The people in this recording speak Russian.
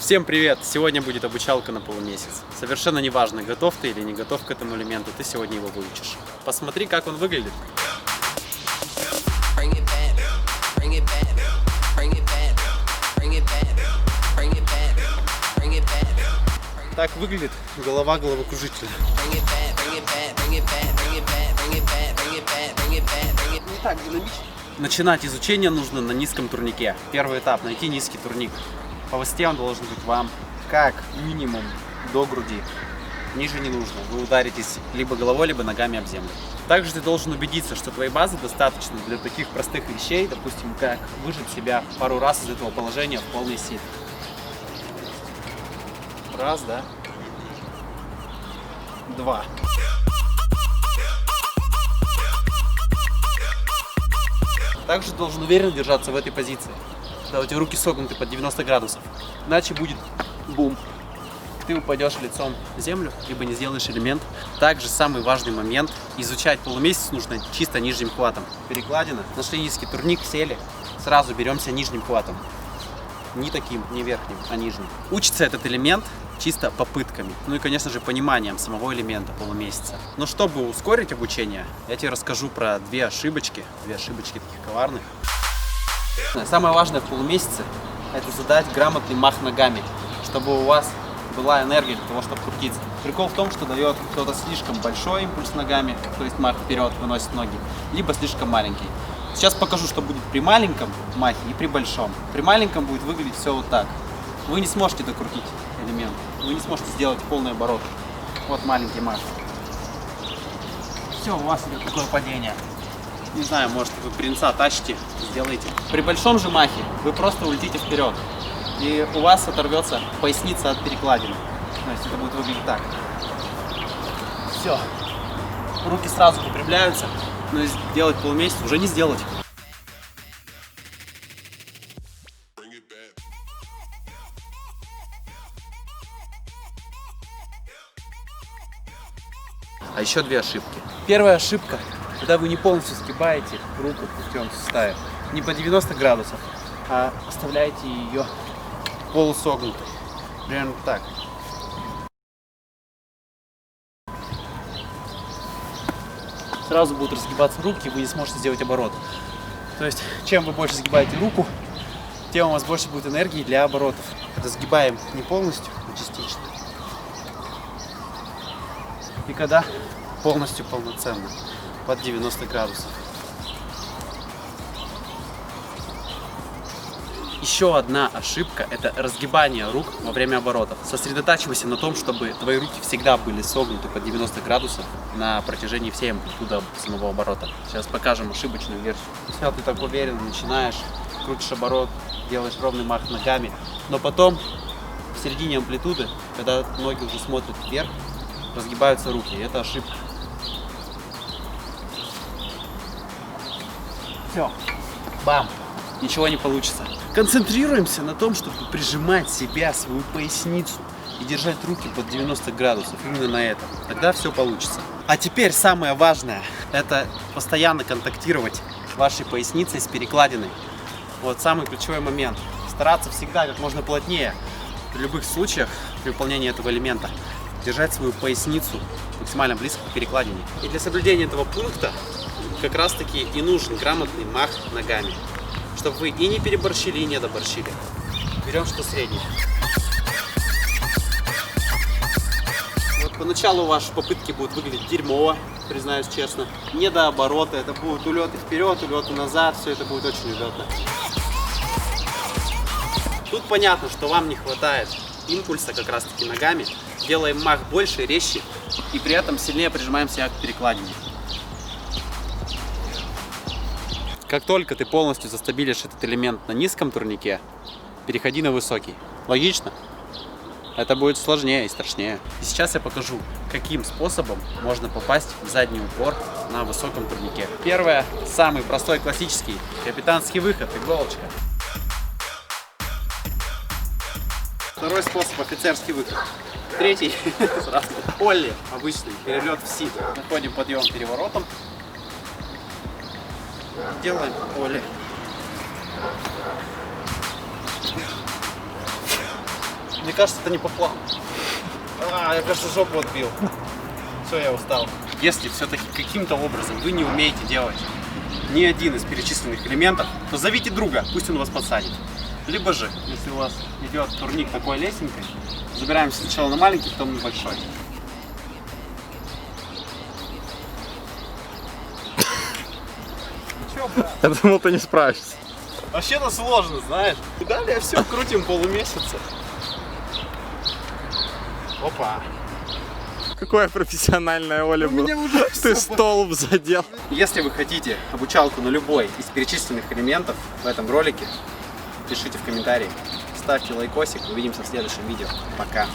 Всем привет! Сегодня будет обучалка на полумесяц. Совершенно неважно, готов ты или не готов к этому элементу, ты сегодня его выучишь. Посмотри, как он выглядит. Так выглядит голова головокружителя. Не так динамично. Начинать изучение нужно на низком турнике. Первый этап – найти низкий турник. По высоте он должен быть вам как минимум до груди. Ниже не нужно. Вы ударитесь либо головой, либо ногами об землю. Также ты должен убедиться, что твоей базы достаточно для таких простых вещей, допустим, как выжать себя пару раз из этого положения в полной силе. Раз, да? Два. Также должен уверенно держаться в этой позиции. Когда у тебя руки согнуты под 90 градусов. Иначе будет бум. Ты упадешь лицом в землю, либо не сделаешь элемент. Также самый важный момент. Изучать полумесяц нужно чисто нижним хватом. Перекладина. Нашли низкий турник, сели. Сразу беремся нижним хватом. Не таким, не верхним, а нижним. Учится этот элемент чисто попытками. Ну и, конечно же, пониманием самого элемента полумесяца. Но чтобы ускорить обучение, я тебе расскажу про две ошибочки таких коварных. Самое важное в полумесяце – это задать грамотный мах ногами, чтобы у вас была энергия для того, чтобы крутиться. Прикол в том, что дает кто-то слишком большой импульс ногами, то есть мах вперед выносит ноги, либо слишком маленький. Сейчас покажу, что будет при маленьком махе и при большом. При маленьком будет выглядеть все вот так. Вы не сможете докрутить элемент, вы не сможете сделать полный оборот. Вот маленький мах. Все, у вас идет такое падение. Не знаю, может вы принца тащите, сделаете. При большом же махе вы просто улетите вперед. И у вас оторвется поясница от перекладины. То есть это будет выглядеть так. Все. Руки сразу выпрямляются, но сделать полумесяц уже не сделать. А еще две ошибки. Первая ошибка, когда вы не полностью сгибаете руку в путем суставе, не по 90 градусов, а оставляете ее полусогнутой. Примерно так. Сразу будут разгибаться руки, и вы не сможете сделать оборот. То есть, чем вы больше сгибаете руку, тем у вас больше будет энергии для оборотов. Это сгибаем не полностью, а частично. И когда полностью полноценно, под 90 градусов. Еще одна ошибка – это разгибание рук во время оборотов. Сосредотачивайся на том, чтобы твои руки всегда были согнуты под 90 градусов на протяжении всей амплитуды самого оборота. Сейчас покажем ошибочную версию. Сначала ты так уверенно начинаешь, крутишь оборот, делаешь ровный мах ногами, но потом в середине амплитуды, когда ноги уже смотрят вверх, разгибаются руки. И это ошибка. Все. Бам. Ничего не получится. Концентрируемся на том, чтобы прижимать себя, свою поясницу и держать руки под 90 градусов. Именно на этом. Тогда все получится. А теперь самое важное. Это постоянно контактировать вашей поясницей с перекладиной. Вот самый ключевой момент. Стараться всегда как можно плотнее в любых случаях при выполнении этого элемента держать свою поясницу максимально близко к перекладине. И для соблюдения этого пункта как раз таки и нужен грамотный мах ногами. Чтобы вы и не переборщили, и не доборщили. Берем что среднее. Вот поначалу ваши попытки будут выглядеть дерьмово, признаюсь честно. Не до оборота, это будут улеты вперед, улеты назад, все это будет очень улетно. Тут понятно, что вам не хватает импульса как раз таки ногами. Делаем мах больше, резче и при этом сильнее прижимаем себя к перекладине. Как только ты полностью застабилишь этот элемент на низком турнике, переходи на высокий. Логично? Это будет сложнее и страшнее. И сейчас я покажу, каким способом можно попасть в задний упор на высоком турнике. Первое, самый простой, классический, капитанский выход, иголочка. Второй способ, офицерский выход. Третий, сразу, олли, обычный, перелет в сит. Находим подъем переворотом. Делаем олли. Мне кажется, это не по плану. Я, кажется, жопу отбил. Все, я устал. Если все-таки каким-то образом вы не умеете делать ни один из перечисленных элементов, то зовите друга, пусть он вас подсадит. Либо же, если у вас идет турник такой лесенкой, забираемся сначала на маленький, потом на большой. Я думал, ты не справишься. Вообще-то сложно, знаешь. И далее все крутим полумесяца. Опа. Какое профессиональное Оля было. Ты столб задел. Если вы хотите обучалку на любой из перечисленных элементов в этом ролике, пишите в комментарии. Ставьте лайкосик. Увидимся в следующем видео. Пока.